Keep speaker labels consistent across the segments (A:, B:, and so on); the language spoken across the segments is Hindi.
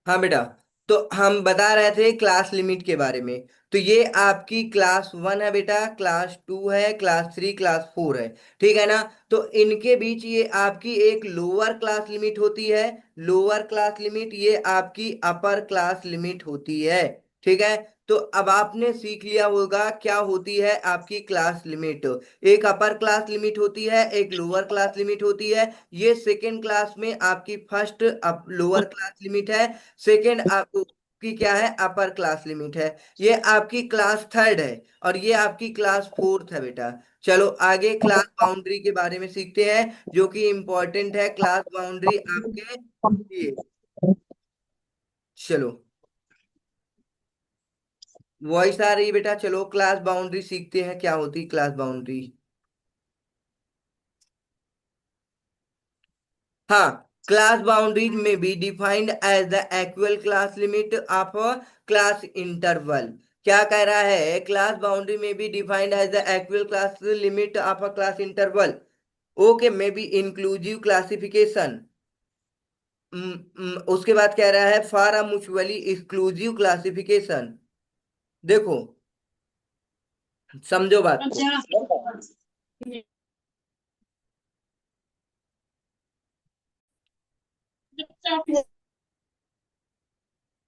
A: हाँ बेटा। तो हम बता रहे थे क्लास लिमिट के बारे में। तो ये आपकी क्लास वन है बेटा, क्लास टू है, क्लास थ्री, क्लास फोर है। ठीक है ना। तो इनके बीच ये आपकी एक लोअर क्लास लिमिट होती है। लोअर क्लास लिमिट ये आपकी अपर क्लास लिमिट होती है। ठीक है। तो अब आपने सीख लिया होगा क्या होती है आपकी क्लास लिमिट। एक अपर क्लास लिमिट होती है, एक लोअर क्लास लिमिट होती है। ये सेकेंड क्लास में आपकी फर्स्ट लोअर क्लास लिमिट है। सेकेंड आपकी क्या है, अपर क्लास लिमिट है। ये आपकी क्लास थर्ड है। और ये आपकी क्लास फोर्थ है बेटा। चलो आगे क्लास बाउंड्री के बारे में सीखते हैं, जो कि इंपॉर्टेंट है क्लास बाउंड्री आपके लिए। चलो, वॉइस आ रही है बेटा। चलो क्लास बाउंड्री सीखते हैं, क्या होती क्लास बाउंड्री। हाँ, क्लास बाउंड्री में be defined as the actual class limit of a class interval. क्या कह रहा है, क्लास बाउंड्री में be defined as the actual class limit of a class interval. Okay, may be inclusive classification. उसके बाद कह रहा है for a mutually exclusive classification. देखो, समझो बात को।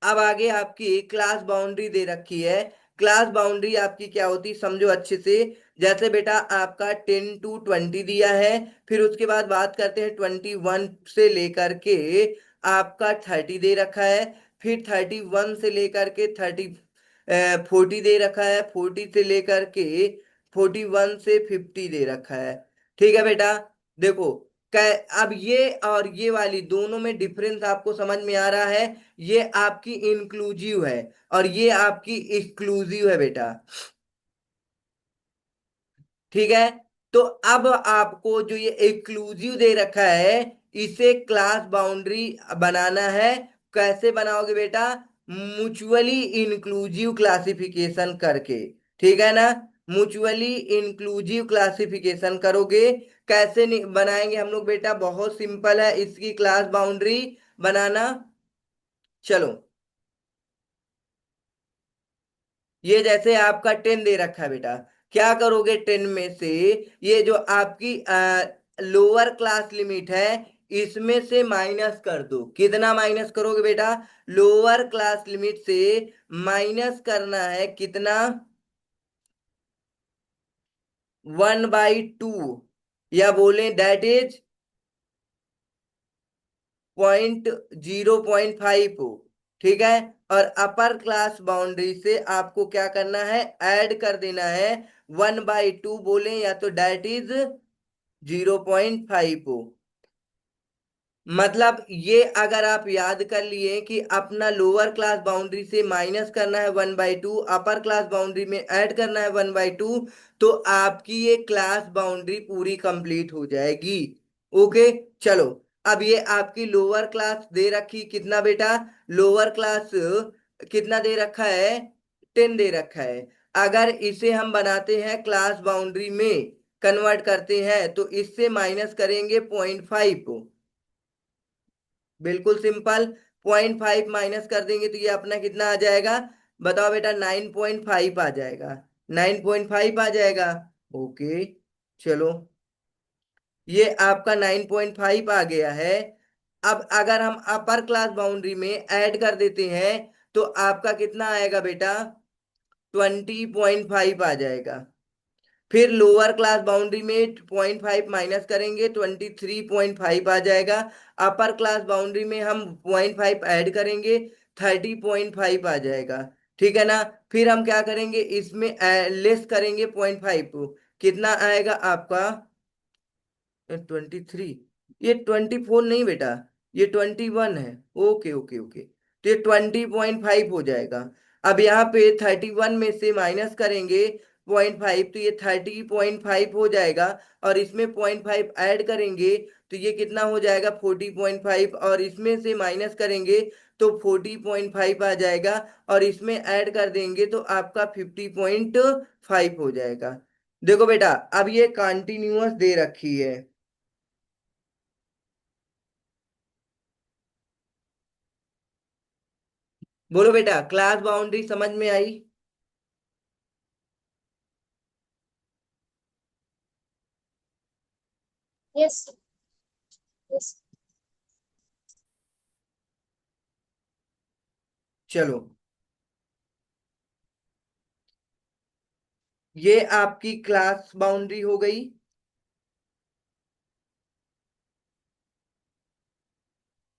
A: अब आगे आपकी क्लास बाउंड्री दे रखी है। क्लास बाउंड्री आपकी क्या होती समझो अच्छे से। जैसे बेटा आपका 10 to 20 दिया है। फिर उसके बाद बात करते हैं 21 से लेकर के आपका 30 दे रखा है। फिर 31 से लेकर के 40 दे रखा है। 40 से लेकर के 41 से 50 दे रखा है। ठीक है बेटा। देखो, अब ये और ये वाली दोनों में डिफरेंस आपको समझ में आ रहा है। ये आपकी इंक्लूसिव है और ये आपकी एक्सक्लूसिव है बेटा। ठीक है। तो अब आपको जो ये एक्सक्लूसिव दे रखा है, इसे क्लास बाउंड्री बनाना है। कैसे बनाओगे बेटा, म्यूचुअली इंक्लूसिव क्लासिफिकेशन करके। ठीक है ना। म्यूचुअली इंक्लूसिव क्लासिफिकेशन करोगे। कैसे बनाएंगे हम लोग बेटा, बहुत सिंपल है इसकी क्लास बाउंड्री बनाना। चलो, ये जैसे आपका 10 दे रखा है बेटा। क्या करोगे 10 में से, ये जो आपकी लोअर क्लास लिमिट है, इसमें से माइनस कर दो। कितना माइनस करोगे बेटा, लोअर क्लास लिमिट से माइनस करना है कितना, 1/2, या बोले दैट इज 0.5 हो। ठीक है। और अपर क्लास बाउंड्री से आपको क्या करना है, ऐड कर देना है 1/2, बोले या तो डेट इज 0.5 हो। मतलब ये अगर आप याद कर लिए कि अपना लोअर क्लास बाउंड्री से माइनस करना है 1/2, अपर क्लास बाउंड्री में ऐड करना है 1/2, तो आपकी ये क्लास बाउंड्री पूरी कंप्लीट हो जाएगी। ओके। चलो, अब ये आपकी लोअर क्लास दे रखी कितना बेटा, लोअर क्लास कितना दे रखा है, 10 दे रखा है। अगर इसे हम बनाते हैं क्लास बाउंड्री में कन्वर्ट करते हैं, तो इससे माइनस करेंगे 0.5 को। बिल्कुल सिंपल। 0.5 माइनस कर देंगे तो ये अपना कितना आ जाएगा, बताओ बेटा, 9.5 आ जाएगा। 9.5 आ जाएगा। ओके। चलो, ये आपका 9.5 आ गया है। अब अगर हम अपर क्लास बाउंड्री में ऐड कर देते हैं, तो आपका कितना आएगा बेटा, 20.5 आ जाएगा। फिर लोअर क्लास बाउंड्री में 0.5 माइनस करेंगे, 23.5 आ जाएगा। अपर क्लास बाउंड्री में हम 0.5 ऐड करेंगे, 30.5 आ जाएगा। ठीक है ना। फिर हम क्या करेंगे, इसमें लेस करेंगे 0.5, कितना आएगा आपका, 23। ये 24 नहीं बेटा, ये 21 है। ओके ओके ओके, तो ये 20.5 हो जाएगा। अब यहाँ पे 31 में से माइनस करेंगे 0.5, तो ये 30.5 हो जाएगा। और इसमें 0.5 ऐड करेंगे, तो ये कितना हो जाएगा, 40.5। और इसमें से माइनस करेंगे तो 40.5 आ जाएगा। और इसमें ऐड कर देंगे तो आपका 50.5 हो जाएगा। देखो बेटा, अब ये कंटिन्यूअस दे रखी है। बोलो बेटा, क्लास बाउंड्री समझ में आई?
B: यस। यस।
A: चलो, ये आपकी क्लास बाउंड्री हो गई।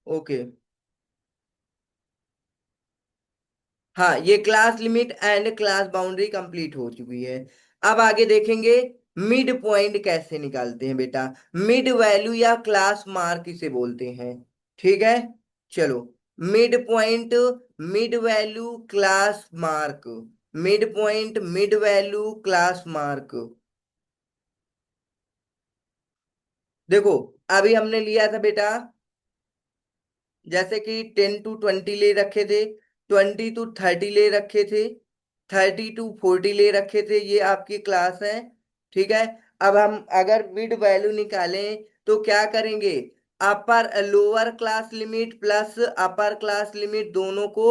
A: ओके। हाँ, ये class limit and class boundary complete हो चुकी है। अब आगे देखेंगे मिड पॉइंट कैसे निकालते हैं बेटा। मिड वैल्यू या क्लास मार्क इसे बोलते हैं। ठीक है, चलो। Mid point, mid value, class mark. Mid point, mid value, class mark. देखो, अभी हमने लिया था बेटा, जैसे कि 10 to 20 ले रखे थे, 20 to 30 ले रखे थे, 30 to 40 ले रखे थे, ये आपकी क्लास है। ठीक है। अब हम अगर मिड वैल्यू निकालें तो क्या करेंगे? Upper lower class limit plus upper class limit दोनों को